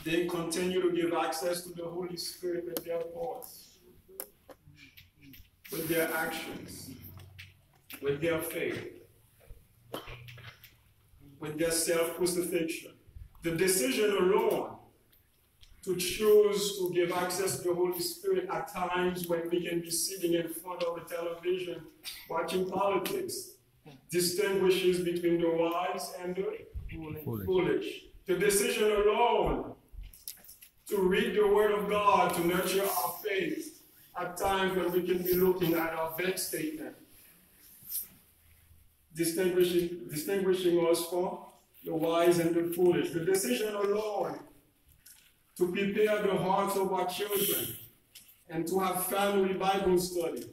they continue to give access to the Holy Spirit with their thoughts, with their actions, with their faith, with their self-crucifixion. The decision alone to choose to give access to the Holy Spirit at times when we can be sitting in front of the television watching politics distinguishes between the wise and the foolish. The decision alone to read the Word of God, to nurture our faith, at times when we can be looking at our bank statement, distinguishing us from the wise and the foolish. The decision alone to prepare the hearts of our children and to have family Bible study.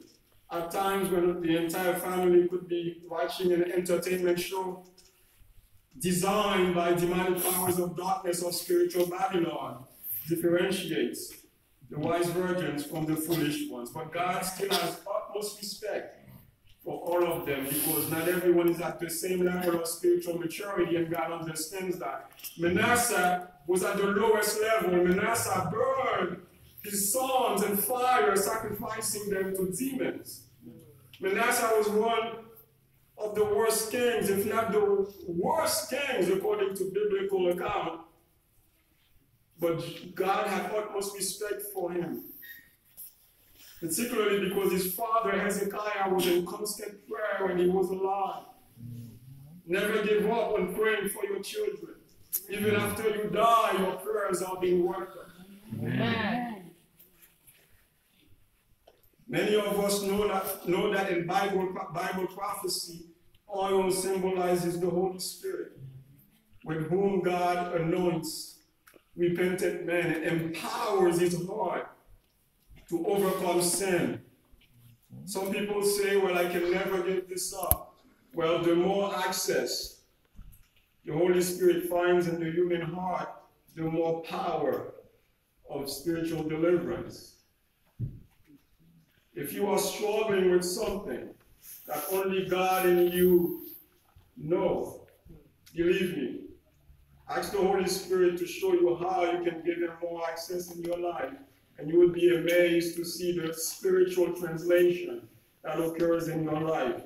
At times when the entire family could be watching an entertainment show designed by demonic powers of darkness of spiritual Babylon, differentiates the wise virgins from the foolish ones. But God still has utmost respect for all of them, because not everyone is at the same level of spiritual maturity, and God understands that. Manasseh was at the lowest level. Manasseh burned his sons and fire, sacrificing them to demons. Manasseh was one of the worst kings, if not the worst kings according to biblical account. But God had utmost respect for him, particularly because his father Hezekiah was in constant prayer when he was alive. Never give up on praying for your children. Even after you die, your prayers are being worked on. Amen. Many of us know that in Bible prophecy, oil symbolizes the Holy Spirit, with whom God anoints repentant men and empowers his heart to overcome sin. Some people say, well, I can never give this up. Well, the more access the Holy Spirit finds in the human heart, the more power of spiritual deliverance. If you are struggling with something that only God and you know, believe me, ask the Holy Spirit to show you how you can give him more access in your life. And you will be amazed to see the spiritual translation that occurs in your life.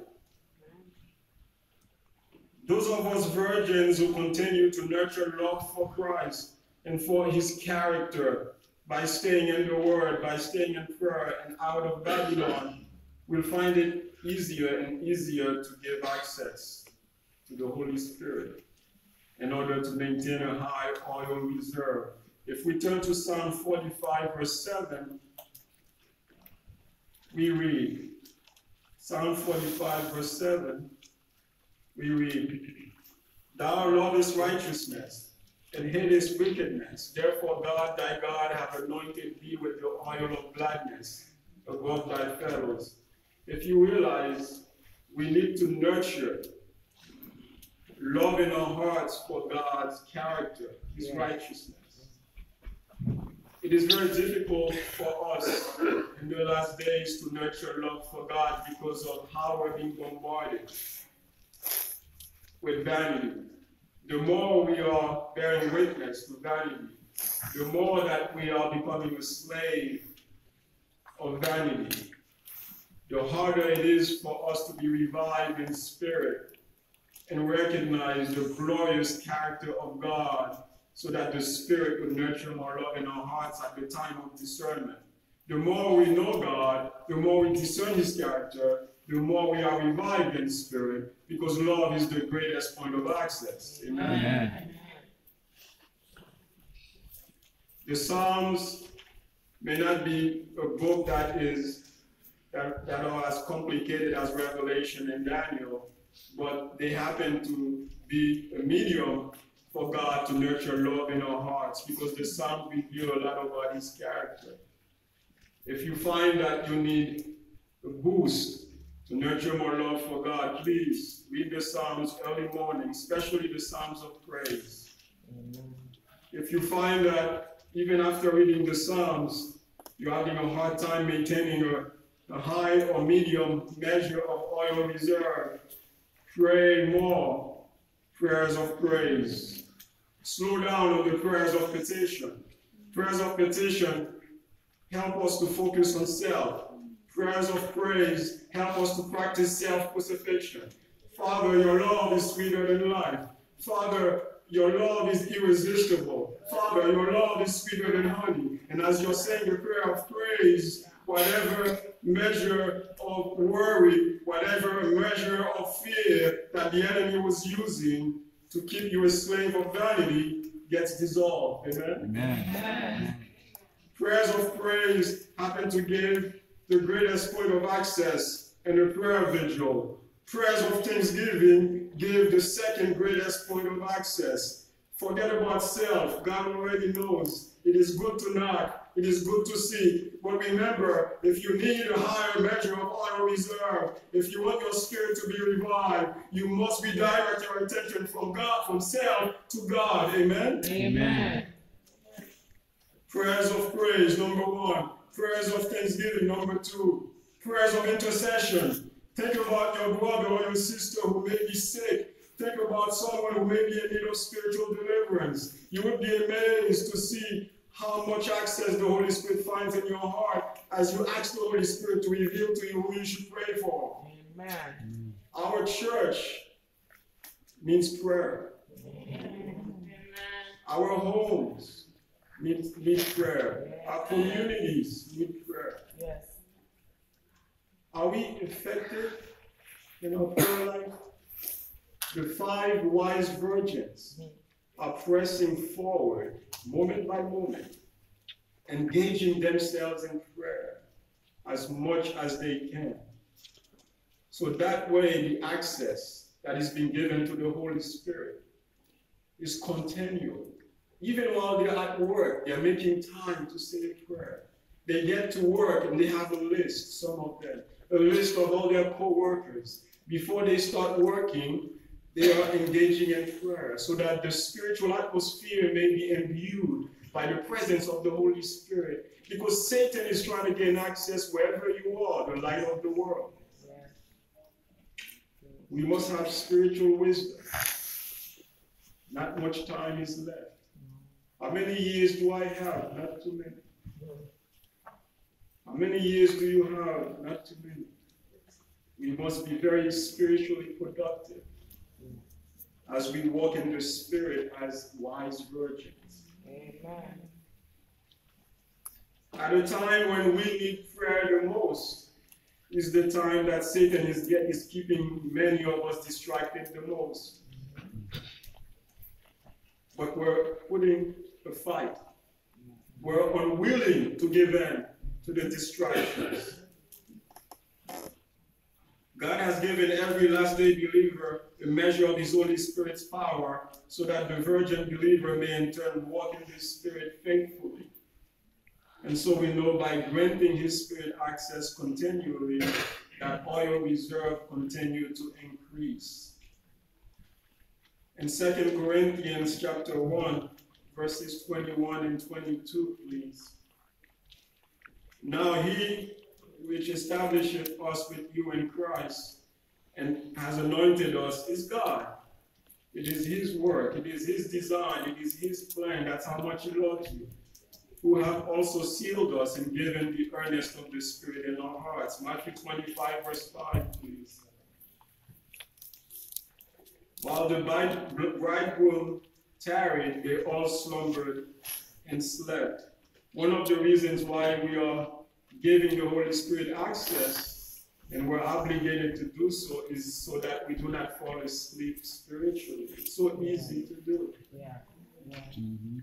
Those of us virgins who continue to nurture love for Christ and for his character by staying in the Word, by staying in prayer and out of Babylon, will find it easier and easier to give access to the Holy Spirit in order to maintain a high oil reserve. If we turn to Psalm 45, verse 7, we read, Psalm 45, verse 7, we read, Thou lovest righteousness, and hatest wickedness. Therefore God, thy God, hath anointed thee with the oil of gladness above thy fellows. If you realize we need to nurture love in our hearts for God's character, his righteousness. It is very difficult for us in the last days to nurture love for God because of how we're being bombarded with vanity. The more we are bearing witness to vanity, the more that we are becoming a slave of vanity, the harder it is for us to be revived in spirit and recognize the glorious character of God, so that the Spirit would nurture more love in our hearts at the time of discernment. The more we know God, the more we discern his character, the more we are revived in spirit, because love is the greatest point of access. Amen. Amen. The Psalms may not be a book that are as complicated as Revelation and Daniel, but they happen to be a medium for God to nurture love in our hearts, because the Psalms reveal a lot about his character. If you find that you need a boost to nurture more love for God, please read the Psalms early morning, especially the Psalms of praise. If you find that even after reading the Psalms, you're having a hard time maintaining a high or medium measure of oil reserve, pray more prayers of praise. slow down on the prayers of petition. Prayers of petition help us to focus on self. Prayers of praise help us to practice self-crucifixion. Father, your love is sweeter than life. Father, your love is irresistible. Father, your love is sweeter than honey. And as you're saying the prayer of praise, whatever measure of worry, whatever measure of fear that the enemy was using to keep you a slave of vanity gets dissolved. Amen? Amen. Prayers of praise happen to give the greatest point of access in a prayer vigil. Prayers of thanksgiving give the second greatest point of access. Forget about self. God already knows. It is good to knock. It is good to seek. But remember, if you need a higher measure of oil reserve, if you want your spirit to be revived, you must redirect your attention from God, from self to God. Amen? Amen. Prayers of praise, number one. Prayers of thanksgiving, number two. Prayers of intercession. Think about your brother or your sister who may be sick. Think about someone who may be in need of spiritual deliverance. You would be amazed to see how much access the Holy Spirit finds in your heart as you ask the Holy Spirit to reveal to you who you should pray for. Amen. Our church means prayer. Amen. Our homes need prayer. Our communities need prayer. Yes. Are we effective in our prayer life? The 5 wise virgins are pressing forward moment by moment, engaging themselves in prayer as much as they can. So that way the access that is being given to the Holy Spirit is continual. Even while they're at work, they're making time to say a prayer. They get to work and they have a list, some of them, a list of all their co-workers. Before they start working, they are engaging in prayer so that the spiritual atmosphere may be imbued by the presence of the Holy Spirit. Because Satan is trying to gain access wherever you are, the light of the world. We must have spiritual wisdom. Not much time is left. How many years do I have? Not too many. How many years do you have? Not too many. We must be very spiritually productive as we walk in the Spirit as wise virgins. Amen. At a time when we need prayer the most is the time that Satan is keeping many of us distracted the most. But we're putting a fight. We're unwilling to give in to the distractions. God has given every last day believer a measure of his Holy Spirit's power so that the virgin believer may in turn walk in the Spirit faithfully. And so we know by granting his Spirit access continually that oil reserve continue to increase. In 2 Corinthians chapter 1, verses 21 and 22, please. Now he which establisheth us with you in Christ and has anointed us is God. It is his work, it is his design, it is his plan. That's how much he loves you. Who have also sealed us and given the earnest of the Spirit in our hearts. Matthew 25, verse 5, please. While the bridegroom tarried, they all slumbered and slept. One of the reasons why we are giving the Holy Spirit access, and we're obligated to do so, is so that we do not fall asleep spiritually. It's so easy to do. Yeah. Mm-hmm.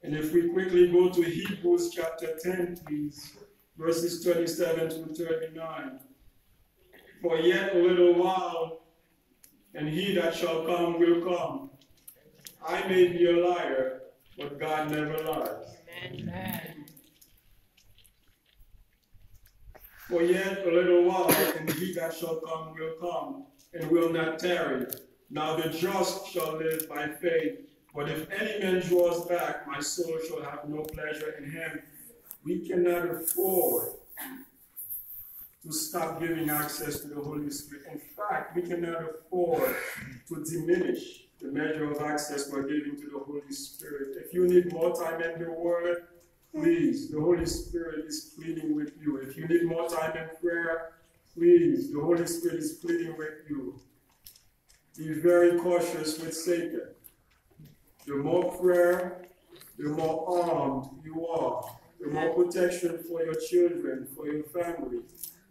And if we quickly go to Hebrews chapter 10, please, verses 37 to 39. For yet a little while, and he that shall come will come. I may be a liar, but God never lies. Amen. For yet a little while, and he that shall come will come, and will not tarry. Now the just shall live by faith. But if any man draws back, my soul shall have no pleasure in him. We cannot afford to stop giving access to the Holy Spirit. In fact, we cannot afford to diminish the measure of access we're giving to the Holy Spirit. If you need more time in the Word, please, the Holy Spirit is pleading with you. If you need more time in prayer, please, the Holy Spirit is pleading with you. Be very cautious with Satan. The more prayer, the more armed you are. The more protection for your children, for your family.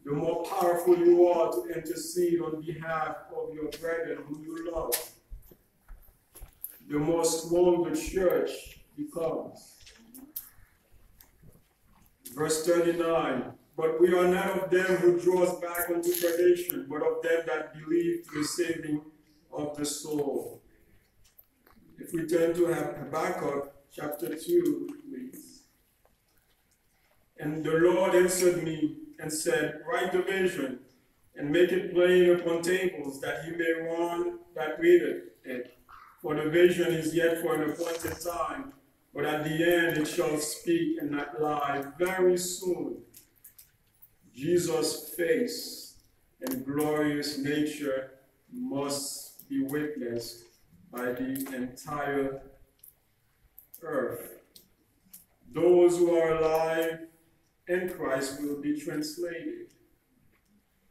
The more powerful you are to intercede on behalf of your brethren whom you love. The more strong the church becomes. Verse 39, but we are not of them who draws back unto perdition, but of them that believe to the saving of the soul. If we turn to Habakkuk chapter 2, please. And the Lord answered me and said, write the vision, and make it plain upon tables, that he may run that readeth it. For the vision is yet for an appointed time, but at the end it shall speak and not lie. Very soon, Jesus' face and glorious nature must be witnessed by the entire earth. Those who are alive in Christ will be translated.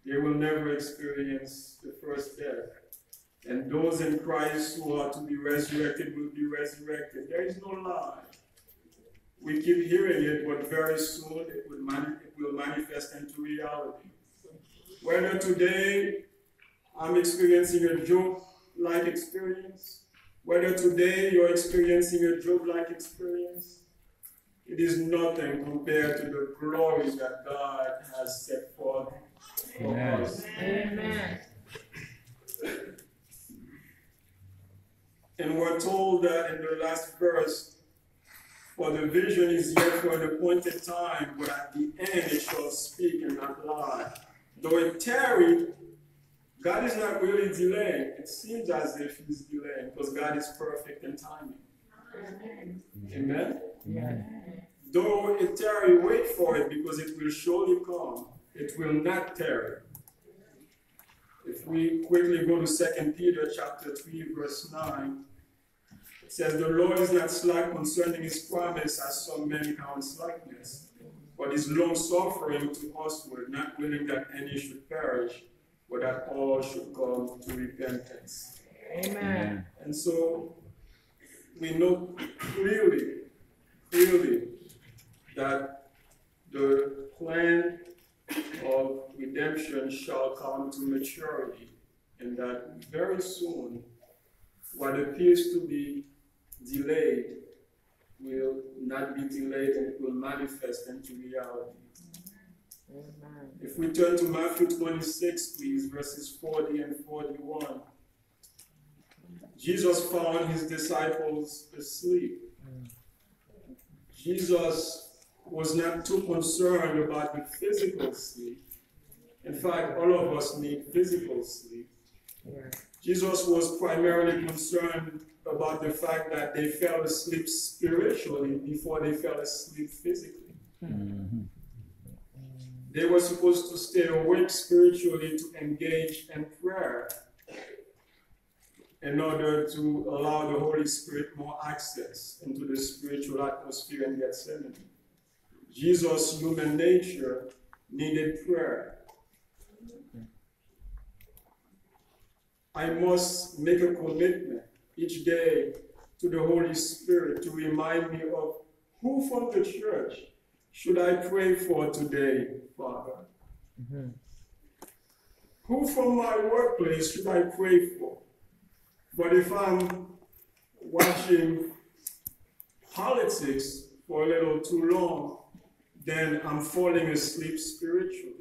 They will never experience the first death. And those in Christ who are to be resurrected will be resurrected. There is no lie. We keep hearing it, but very soon it will manifest into reality. Whether today I'm experiencing a Job-like experience, whether today you're experiencing a Job-like experience, it is nothing compared to the glory that God has set forth for us. Amen. And we're told that in the last verse, for the vision is yet for an appointed time, but at the end it shall speak and not lie. Though it tarried, God is not really delaying. It seems as if he's delaying, because God is perfect in timing. Amen? Amen. Though it tarry, wait for it, because it will surely come. It will not tarry. If we quickly go to 2 Peter chapter 3, verse 9, it says, the Lord is not slack concerning his promise, as some men count slackness, but is long-suffering to usward, not willing that any should perish, but that all should come to repentance. Amen. And so we know clearly that the plan of redemption shall come to maturity, and that very soon what appears to be delayed will not be delayed, and it will manifest into reality. Amen. If we turn to Matthew 26, please, verses 40 and 41, Jesus found his disciples asleep. Jesus was not too concerned about the physical sleep. In fact, all of us need physical sleep. Jesus was primarily concerned about the fact that they fell asleep spiritually before they fell asleep physically. Mm-hmm. They were supposed to stay awake spiritually to engage in prayer in order to allow the Holy Spirit more access into the spiritual atmosphere in Gethsemane. Jesus' human nature needed prayer. I must make a commitment each day to the Holy Spirit to remind me of who from the church should I pray for today, Father? Mm-hmm. Who from my workplace should I pray for? But if I'm watching politics for a little too long, then I'm falling asleep spiritually.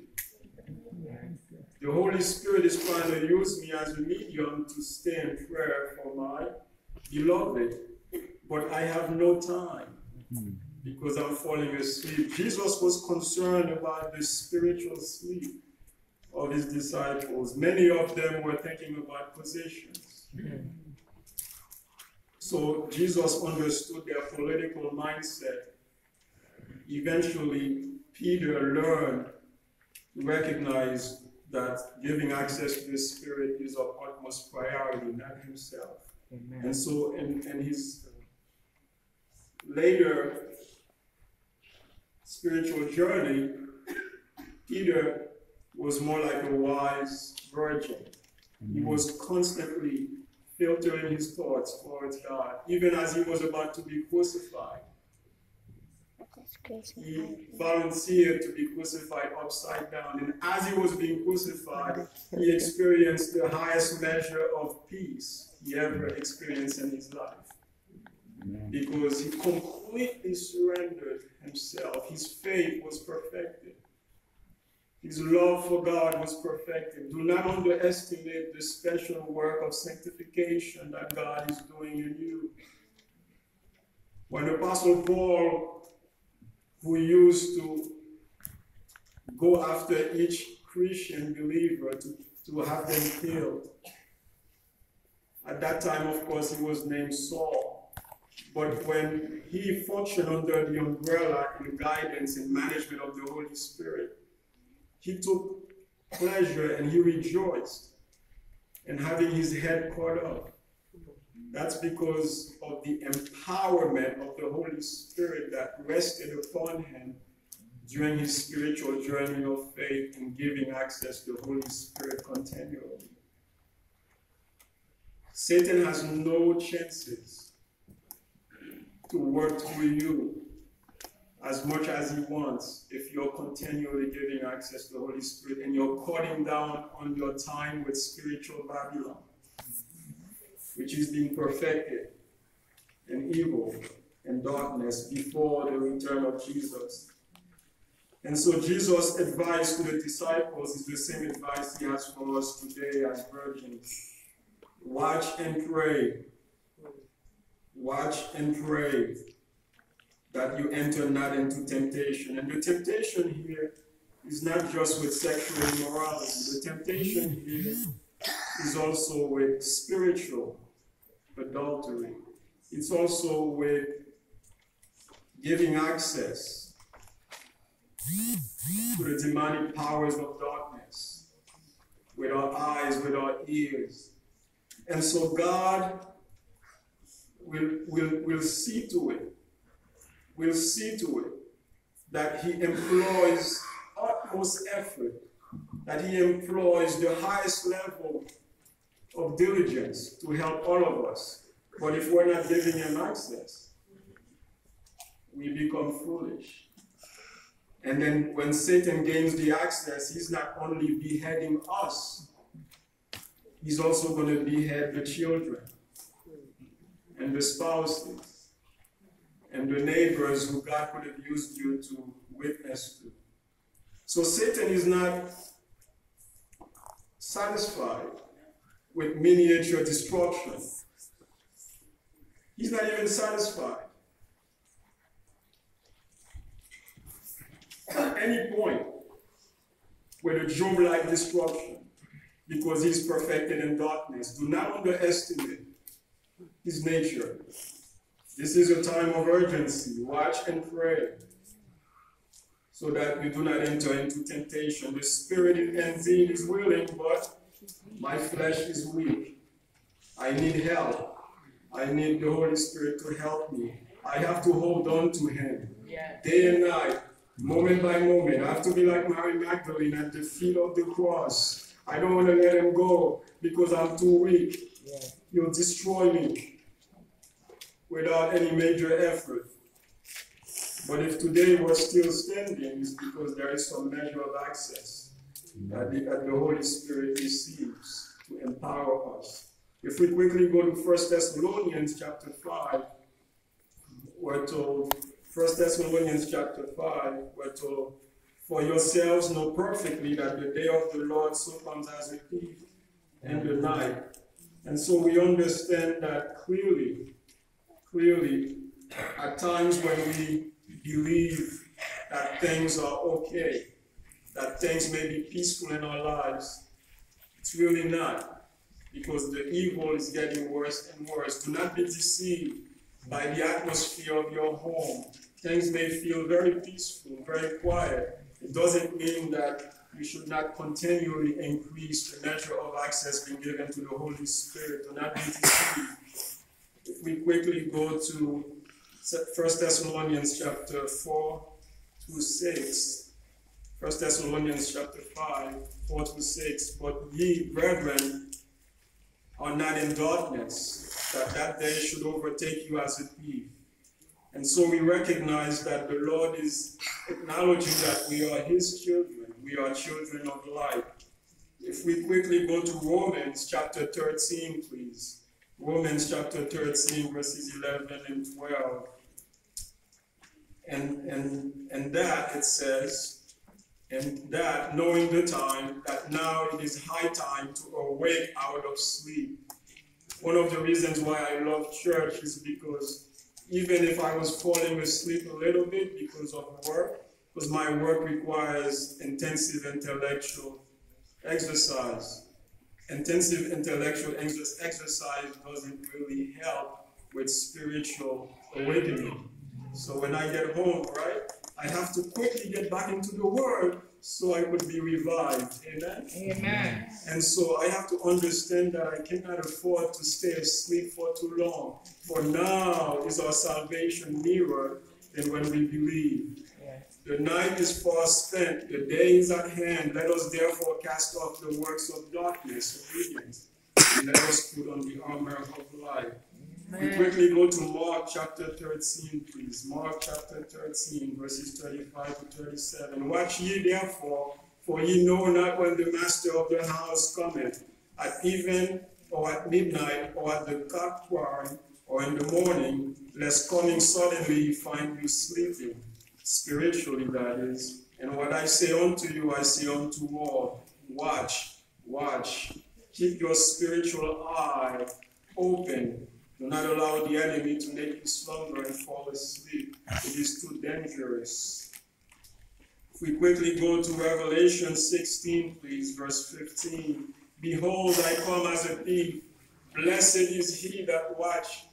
The Holy Spirit is trying to use me as a medium to stay in prayer for my beloved, but I have no time because I'm falling asleep. Jesus was concerned about the spiritual sleep of his disciples. Many of them were thinking about positions. So Jesus understood their political mindset. Eventually, Peter learned to recognize that giving access to the Spirit is of utmost priority, not himself. Amen. And so in his later spiritual journey, Peter was more like a wise virgin. He was constantly filtering his thoughts towards God. Even as he was about to be crucified, he volunteered to be crucified upside down. And as he was being crucified, he experienced the highest measure of peace he ever experienced in his life. Because he completely surrendered himself. His faith was perfected. His love for God was perfected. Do not underestimate the special work of sanctification that God is doing in you. When Apostle Paul, who used to go after each Christian believer to have them killed, at that time, of course, he was named Saul. But when he functioned under the umbrella and guidance and management of the Holy Spirit, he took pleasure and he rejoiced in having his head cut off. That's because of the empowerment of the Holy Spirit that rested upon him during his spiritual journey of faith and giving access to the Holy Spirit continually. Satan has no chances to work through you as much as he wants if you're continually giving access to the Holy Spirit and you're cutting down on your time with spiritual Babylon, which is being perfected in evil and darkness before the return of Jesus. And so Jesus' advice to the disciples is the same advice he has for us today as virgins. Watch and pray. Watch and pray that you enter not into temptation. And the temptation here is not just with sexual immorality. The temptation here is also with spiritual adultery. It's also with giving access to the demonic powers of darkness with our eyes, with our ears. And so God will see to it. Will see to it that he employs utmost effort, that he employs the highest level of diligence to help all of us. But if we're not giving him access, we become foolish. And then when Satan gains the access, he's not only beheading us, he's also going to behead the children and the spouses and the neighbors who God could have used you to witness to. So Satan is not satisfied with miniature destruction. He's not even satisfied. At any point with a Job-like destruction, because he's perfected in darkness. Do not underestimate his nature. This is a time of urgency. Watch and pray so that you do not enter into temptation. The spirit indeed is willing, but my flesh is weak. I need help. I need the Holy Spirit to help me. I have to hold on to him day and night, moment by moment. I have to be like Mary Magdalene at the feet of the cross. I don't want to let him go because I'm too weak. He'll destroy me without any major effort. But if today we're still standing, it's because there is some measure of access that the Holy Spirit receives to empower us. If we quickly go to 1 Thessalonians chapter 5, we're told, 1 Thessalonians chapter 5, we're told, for yourselves know perfectly that the day of the Lord so comes as a thief in the night. And so we understand that clearly, at times when we believe that things are okay, that things may be peaceful in our lives, it's really not. Because the evil is getting worse and worse. Do not be deceived by the atmosphere of your home. Things may feel very peaceful, very quiet. It doesn't mean that you should not continually increase the measure of access being given to the Holy Spirit. Do not be deceived. If we quickly go to 1 Thessalonians chapter 4 to 6. 1 Thessalonians chapter 5, 4 to 6. But ye, brethren, are not in darkness, that day should overtake you as a thief. And so we recognize that the Lord is acknowledging that we are his children. We are children of light. If we quickly go to Romans chapter 13, please. Romans chapter 13, verses 11 and 12. And that it says, and that knowing the time, that now it is high time to awake out of sleep. One of the reasons why I love church is because even if I was falling asleep a little bit because of work, because my work requires intensive intellectual exercise. Intensive intellectual exercise doesn't really help with spiritual awakening. So when I get home, right, I have to quickly get back into the Word so I could be revived. Amen? Amen. And so I have to understand that I cannot afford to stay asleep for too long. For now is our salvation nearer than when we believe. The night is far spent, the day is at hand. Let us therefore cast off the works of darkness, obedience, and let us put on the armor of light. We quickly go to Mark chapter 13, please. Mark chapter 13, verses 35 to 37. Watch ye therefore, for ye know not when the master of the house cometh, at even, or at midnight, or at the cock crowing, or in the morning, lest coming suddenly he find you sleeping. Spiritually, that is. And what I say unto you, I say unto all, watch, watch. Keep your spiritual eye open. Do not allow the enemy to make you slumber and fall asleep. It is too dangerous. If we quickly go to Revelation 16, please, verse 15. Behold, I come as a thief. Blessed is he that watch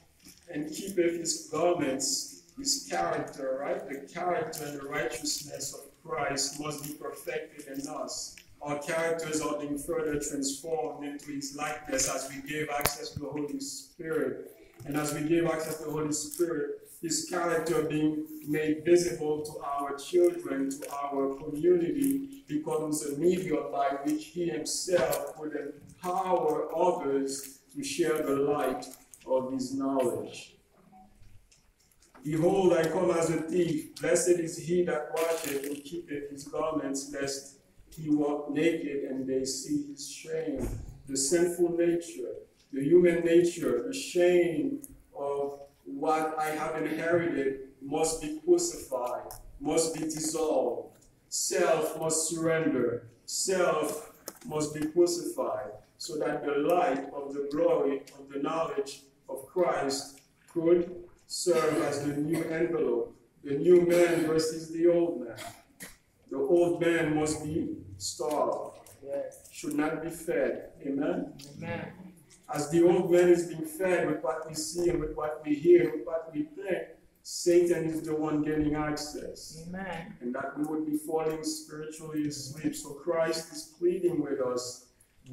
and keepeth his garments. His character, right? The character and the righteousness of Christ must be perfected in us. Our characters are being further transformed into his likeness as we give access to the Holy Spirit. And as we give access to the Holy Spirit, his character being made visible to our children, to our community, becomes a medium by which he himself would empower others to share the light of his knowledge. Behold, I come as a thief. Blessed is he that watcheth and keepeth his garments, lest he walk naked and they see his shame. The sinful nature, the human nature, the shame of what I have inherited must be crucified, must be dissolved. Self must surrender. Self must be crucified so that the light of the glory of the knowledge of Christ could serve as the new envelope, the new man versus the old man. The old man must be starved, should not be fed. Amen? Amen. As the old man is being fed with what we see and with what we hear, with what we think, Satan is the one getting access. Amen. And that we would be falling spiritually asleep. So Christ is pleading with us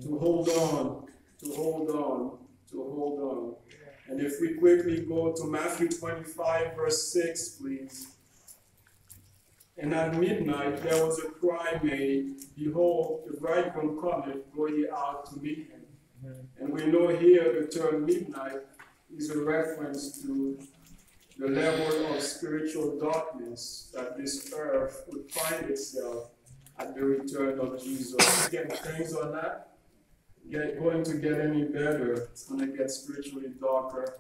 to hold on, to hold on, to hold on. And if we quickly go to Matthew 25, verse 6, please. And at midnight there was a cry made, Behold, the bridegroom cometh, go ye out to meet him. And we know here the term midnight is a reference to the level of spiritual darkness that this earth would find itself at the return of Jesus. Again, things are not going to get any better. It's going to get spiritually darker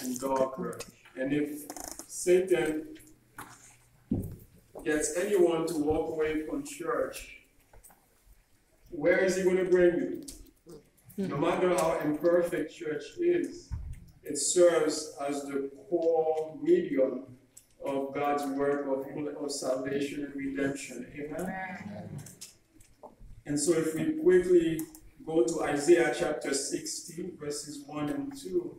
and darker. And if Satan gets anyone to walk away from church, where is he going to bring you? No matter how imperfect church is, it serves as the core medium of God's work of salvation and redemption. Amen? And so if we quickly go to Isaiah chapter 60, verses 1 and 2.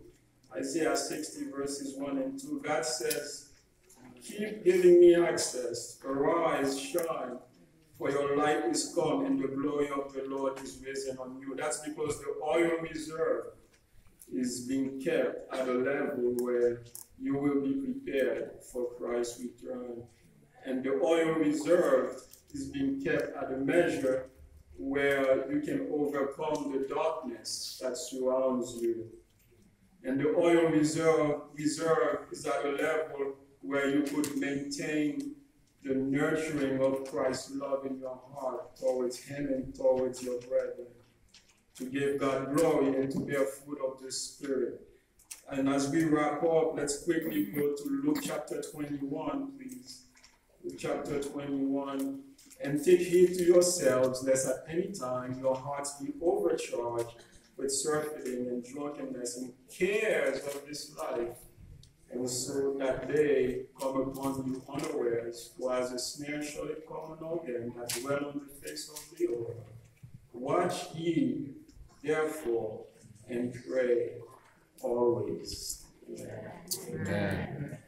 Isaiah 60, verses 1 and 2. God says, keep giving me access. Arise, shine, for your light is come, and the glory of the Lord is risen on you. That's because the oil reserve is being kept at a level where you will be prepared for Christ's return. And the oil reserve is being kept at a measure where you can overcome the darkness that surrounds you. And the oil reserve is at a level where you could maintain the nurturing of Christ's love in your heart towards Him and towards your brethren, to give God glory and to bear fruit of the Spirit. And as we wrap up, let's quickly go to Luke chapter 21, please. Luke chapter 21. And take heed to yourselves, lest at any time your hearts be overcharged with surfeiting and drunkenness and cares of this life, and so that day come upon you unawares, for as a snare shall it come on all them that dwell on the face of the earth. Watch ye, therefore, and pray always. Amen. Amen.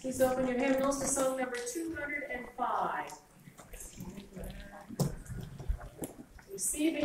Please open your hymnals to song number 205. Receiving